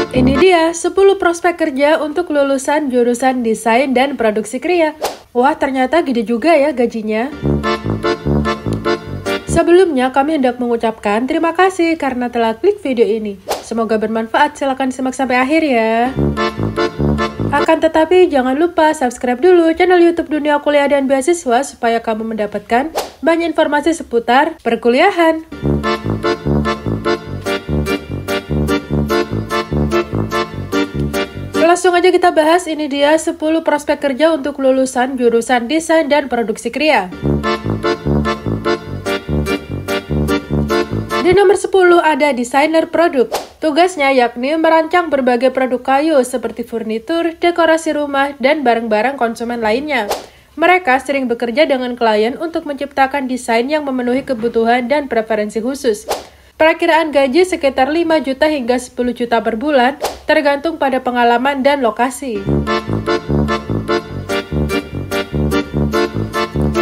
Ini dia 10 prospek kerja untuk lulusan jurusan desain dan produksi kriya. Wah, ternyata gede juga ya gajinya. Sebelumnya kami hendak mengucapkan terima kasih karena telah klik video ini. Semoga bermanfaat, silakan simak sampai akhir ya. Akan tetapi jangan lupa subscribe dulu channel YouTube Dunia Kuliah dan Beasiswa supaya kamu mendapatkan banyak informasi seputar perkuliahan. Langsung aja kita bahas, ini dia 10 prospek kerja untuk lulusan jurusan desain dan produksi kriya. Di nomor 10 ada desainer produk. Tugasnya yakni merancang berbagai produk kayu seperti furnitur, dekorasi rumah, dan barang-barang konsumen lainnya. Mereka sering bekerja dengan klien untuk menciptakan desain yang memenuhi kebutuhan dan preferensi khusus. Perakiraan gaji sekitar 5 juta hingga 10 juta per bulan, tergantung pada pengalaman dan lokasi.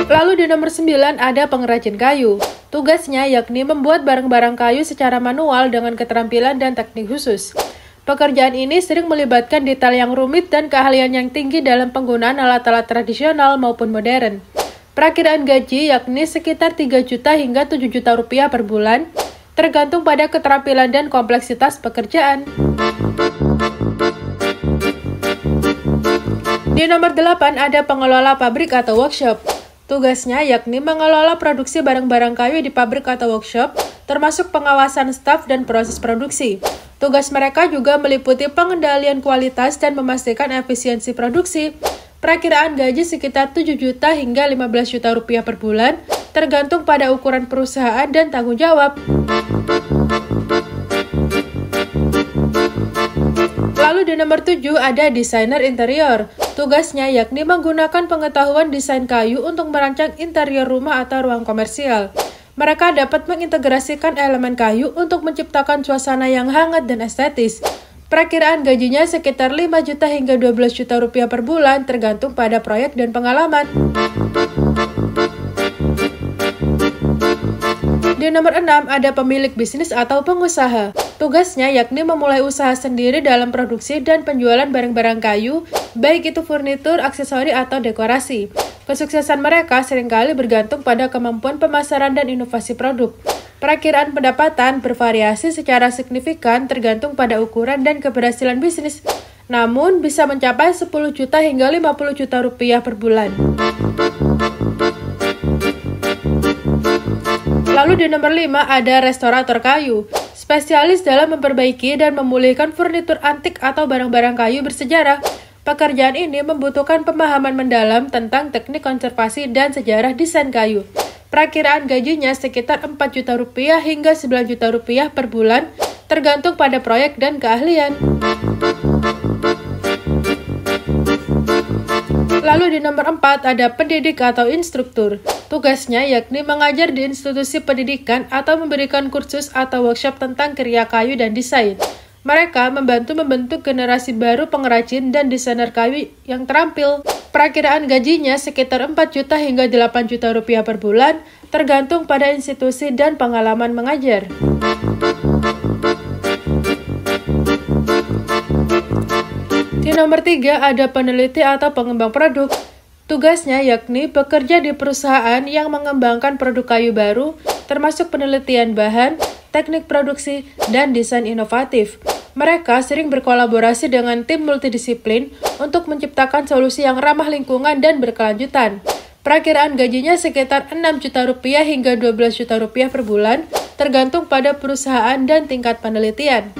Lalu di nomor 9 ada pengrajin kayu. Tugasnya yakni membuat barang-barang kayu secara manual dengan keterampilan dan teknik khusus. Pekerjaan ini sering melibatkan detail yang rumit dan keahlian yang tinggi dalam penggunaan alat-alat tradisional maupun modern. Perakiraan gaji yakni sekitar 3 juta hingga 7 juta rupiah per bulan, tergantung pada keterampilan dan kompleksitas pekerjaan. Di nomor 8 ada pengelola pabrik atau workshop. Tugasnya yakni mengelola produksi barang-barang kayu di pabrik atau workshop, termasuk pengawasan staf dan proses produksi. Tugas mereka juga meliputi pengendalian kualitas dan memastikan efisiensi produksi. Perakiraan gaji sekitar 7 juta hingga 15 juta rupiah per bulan, tergantung pada ukuran perusahaan dan tanggung jawab. Lalu di nomor 7 ada desainer interior. Tugasnya yakni menggunakan pengetahuan desain kayu untuk merancang interior rumah atau ruang komersial. Mereka dapat mengintegrasikan elemen kayu untuk menciptakan suasana yang hangat dan estetis. Perakiraan gajinya sekitar 5 juta hingga 12 juta rupiah per bulan, tergantung pada proyek dan pengalaman. Di nomor 6 ada pemilik bisnis atau pengusaha. Tugasnya yakni memulai usaha sendiri dalam produksi dan penjualan barang-barang kayu, baik itu furnitur, aksesori, atau dekorasi. Kesuksesan mereka seringkali bergantung pada kemampuan pemasaran dan inovasi produk. Perakiraan pendapatan bervariasi secara signifikan tergantung pada ukuran dan keberhasilan bisnis, namun bisa mencapai 10 juta hingga 50 juta rupiah per bulan. Lalu di nomor 5 ada restorator kayu. Spesialis dalam memperbaiki dan memulihkan furnitur antik atau barang-barang kayu bersejarah. Pekerjaan ini membutuhkan pemahaman mendalam tentang teknik konservasi dan sejarah desain kayu. Perakiraan gajinya sekitar 4 juta rupiah hingga 9 juta rupiah per bulan, tergantung pada proyek dan keahlian. Lalu di nomor 4 ada pendidik atau instruktur. Tugasnya yakni mengajar di institusi pendidikan atau memberikan kursus atau workshop tentang kriya kayu dan desain. Mereka membantu membentuk generasi baru pengrajin dan desainer kayu yang terampil. Perakiraan gajinya sekitar 4 juta hingga 8 juta rupiah per bulan, tergantung pada institusi dan pengalaman mengajar. Di nomor 3 ada peneliti atau pengembang produk. Tugasnya yakni bekerja di perusahaan yang mengembangkan produk kayu baru, termasuk penelitian bahan, teknik produksi, dan desain inovatif. Mereka sering berkolaborasi dengan tim multidisiplin untuk menciptakan solusi yang ramah lingkungan dan berkelanjutan. Perakiraan gajinya sekitar 6 juta rupiah hingga 12 juta rupiah per bulan, tergantung pada perusahaan dan tingkat penelitian.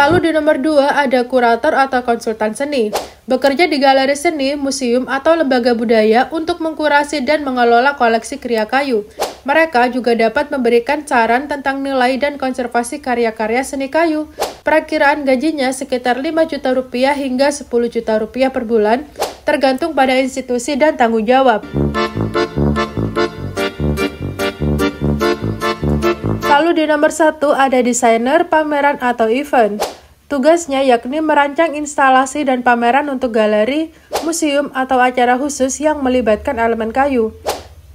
Lalu di nomor 2 ada kurator atau konsultan seni. Bekerja di galeri seni, museum, atau lembaga budaya untuk mengkurasi dan mengelola koleksi kriya kayu. Mereka juga dapat memberikan saran tentang nilai dan konservasi karya-karya seni kayu. Perakiraan gajinya sekitar 5 juta rupiah hingga 10 juta rupiah per bulan, tergantung pada institusi dan tanggung jawab. Lalu di nomor 1 ada desainer pameran atau event. Tugasnya yakni merancang instalasi dan pameran untuk galeri, museum, atau acara khusus yang melibatkan elemen kayu.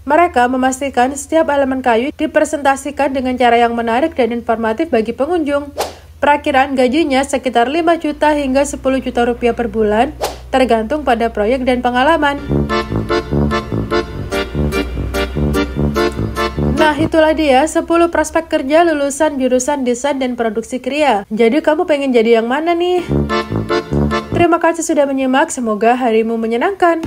Mereka memastikan setiap elemen kayu dipresentasikan dengan cara yang menarik dan informatif bagi pengunjung. Perakiraan gajinya sekitar 5 juta hingga 10 juta rupiah per bulan, tergantung pada proyek dan pengalaman. Nah, itulah dia 10 prospek kerja lulusan jurusan desain dan produksi kriya. Jadi kamu pengen jadi yang mana nih? Terima kasih sudah menyimak, semoga harimu menyenangkan.